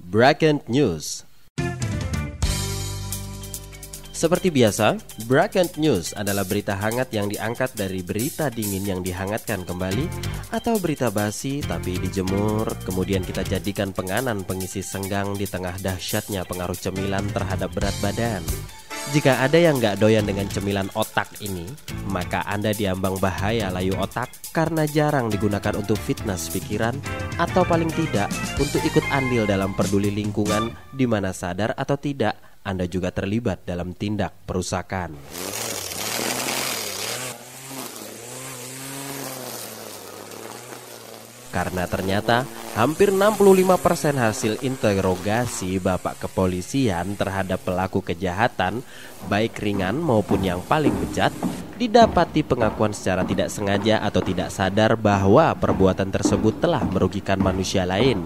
Breaking News. Seperti biasa, Breaking News adalah berita hangat yang diangkat dari berita dingin yang dihangatkan kembali, atau berita basi tapi dijemur, kemudian kita jadikan penganan pengisi senggang di tengah dahsyatnya pengaruh cemilan terhadap berat badan. Jika ada yang gak doyan dengan cemilan otak ini, maka Anda diambang bahaya layu otak karena jarang digunakan untuk fitness pikiran, atau paling tidak untuk ikut andil dalam peduli lingkungan, di mana sadar atau tidak Anda juga terlibat dalam tindak perusakan. Karena ternyata hampir 65% hasil interogasi Bapak Kepolisian terhadap pelaku kejahatan, baik ringan maupun yang paling bejat, didapati pengakuan secara tidak sengaja atau tidak sadar bahwa perbuatan tersebut telah merugikan manusia lain.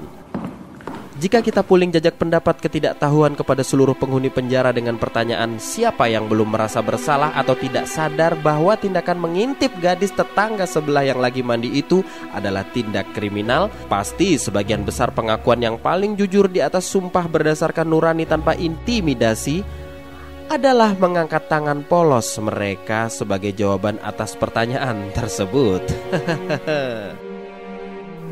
Jika kita puling jajak pendapat ketidaktahuan kepada seluruh penghuni penjara dengan pertanyaan siapa yang belum merasa bersalah atau tidak sadar bahwa tindakan mengintip gadis tetangga sebelah yang lagi mandi itu adalah tindak kriminal, pasti sebagian besar pengakuan yang paling jujur di atas sumpah berdasarkan nurani tanpa intimidasi adalah mengangkat tangan polos mereka sebagai jawaban atas pertanyaan tersebut.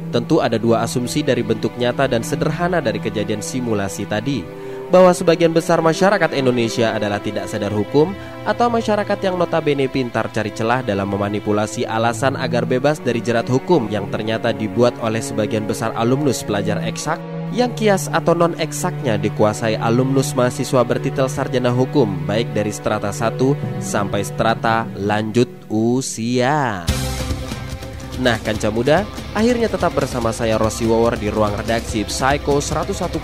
Tentu ada dua asumsi dari bentuk nyata dan sederhana dari kejadian simulasi tadi, bahwa sebagian besar masyarakat Indonesia adalah tidak sadar hukum, atau masyarakat yang notabene pintar cari celah dalam memanipulasi alasan agar bebas dari jerat hukum yang ternyata dibuat oleh sebagian besar alumnus pelajar eksak, yang kias atau non-eksaknya dikuasai alumnus mahasiswa bertitel sarjana hukum, baik dari strata 1 sampai strata lanjut usia. Nah, kanca muda, akhirnya tetap bersama saya Rossi Wawer di ruang redaksi Psycho 101,8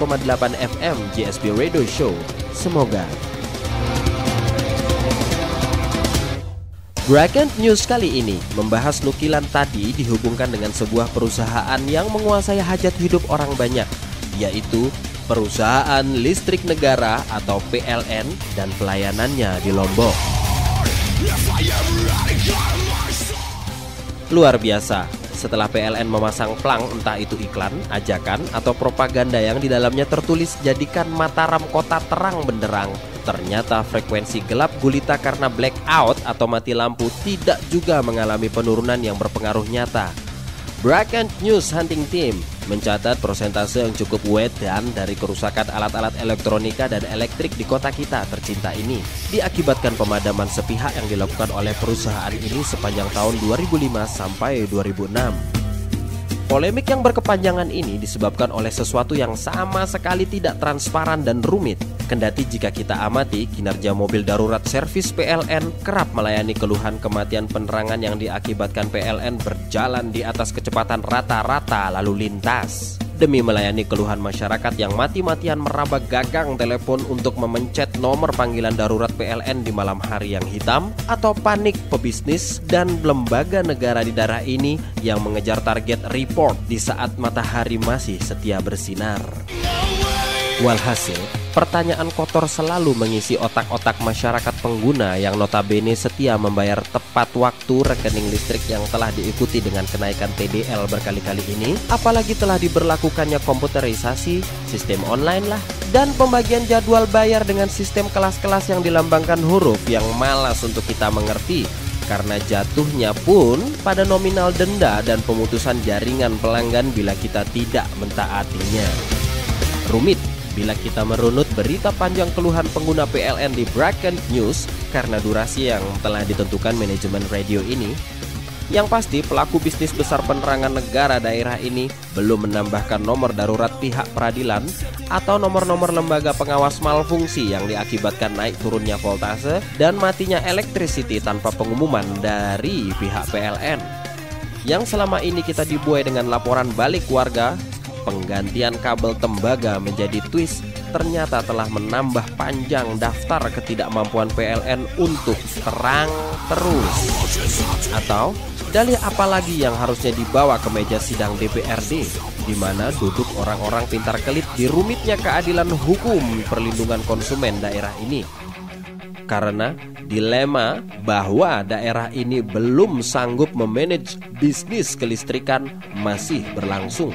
FM GSB Radio Show. Semoga Breaking News kali ini membahas nukilan tadi dihubungkan dengan sebuah perusahaan yang menguasai hajat hidup orang banyak, yaitu Perusahaan Listrik Negara atau PLN dan pelayanannya di Lombok. Luar biasa, setelah PLN memasang plang entah itu iklan, ajakan, atau propaganda yang di dalamnya tertulis jadikan Mataram kota terang benderang, ternyata frekuensi gelap gulita karena blackout atau mati lampu tidak juga mengalami penurunan yang berpengaruh nyata. Breaking News Hunting Team mencatat persentase yang cukup wedan dari kerusakan alat-alat elektronika dan elektrik di kota kita tercinta ini diakibatkan pemadaman sepihak yang dilakukan oleh perusahaan ini sepanjang tahun 2005 sampai 2006. Polemik yang berkepanjangan ini disebabkan oleh sesuatu yang sama sekali tidak transparan dan rumit. Kendati jika kita amati kinerja mobil darurat servis PLN kerap melayani keluhan kematian penerangan yang diakibatkan PLN berjalan di atas kecepatan rata-rata lalu lintas, demi melayani keluhan masyarakat yang mati-matian meraba gagang telepon untuk memencet nomor panggilan darurat PLN di malam hari yang hitam, atau panik pebisnis dan lembaga negara di daerah ini yang mengejar target report di saat matahari masih setia bersinar. Walhasil, pertanyaan kotor selalu mengisi otak-otak masyarakat pengguna yang notabene setia membayar tepat waktu rekening listrik yang telah diikuti dengan kenaikan TDL berkali-kali ini, apalagi telah diberlakukannya komputerisasi, sistem online lah, dan pembagian jadwal bayar dengan sistem kelas-kelas yang dilambangkan huruf yang malas untuk kita mengerti, karena jatuhnya pun pada nominal denda dan pemutusan jaringan pelanggan bila kita tidak mentaatinya. Rumit bila kita merunut berita panjang keluhan pengguna PLN di Breaking News karena durasi yang telah ditentukan manajemen radio ini. Yang pasti pelaku bisnis besar penerangan negara daerah ini belum menambahkan nomor darurat pihak peradilan atau nomor-nomor lembaga pengawas malfungsi yang diakibatkan naik turunnya voltase dan matinya electricity tanpa pengumuman dari pihak PLN. Yang selama ini kita dibuai dengan laporan balik warga, penggantian kabel tembaga menjadi twist ternyata telah menambah panjang daftar ketidakmampuan PLN untuk terang terus. Atau dalih apa lagi yang harusnya dibawa ke meja sidang DPRD, di mana duduk orang-orang pintar kelip di rumitnya keadilan hukum perlindungan konsumen daerah ini. Karena dilema bahwa daerah ini belum sanggup memanage bisnis kelistrikan masih berlangsung.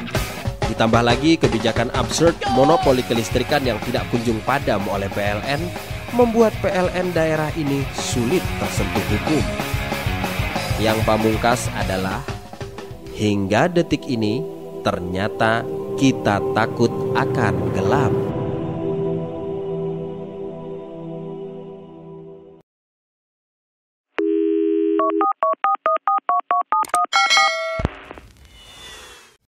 Ditambah lagi kebijakan absurd monopoli kelistrikan yang tidak kunjung padam oleh PLN membuat PLN daerah ini sulit tersentuh hukum. Yang pamungkas adalah hingga detik ini ternyata kita takut akan gelap.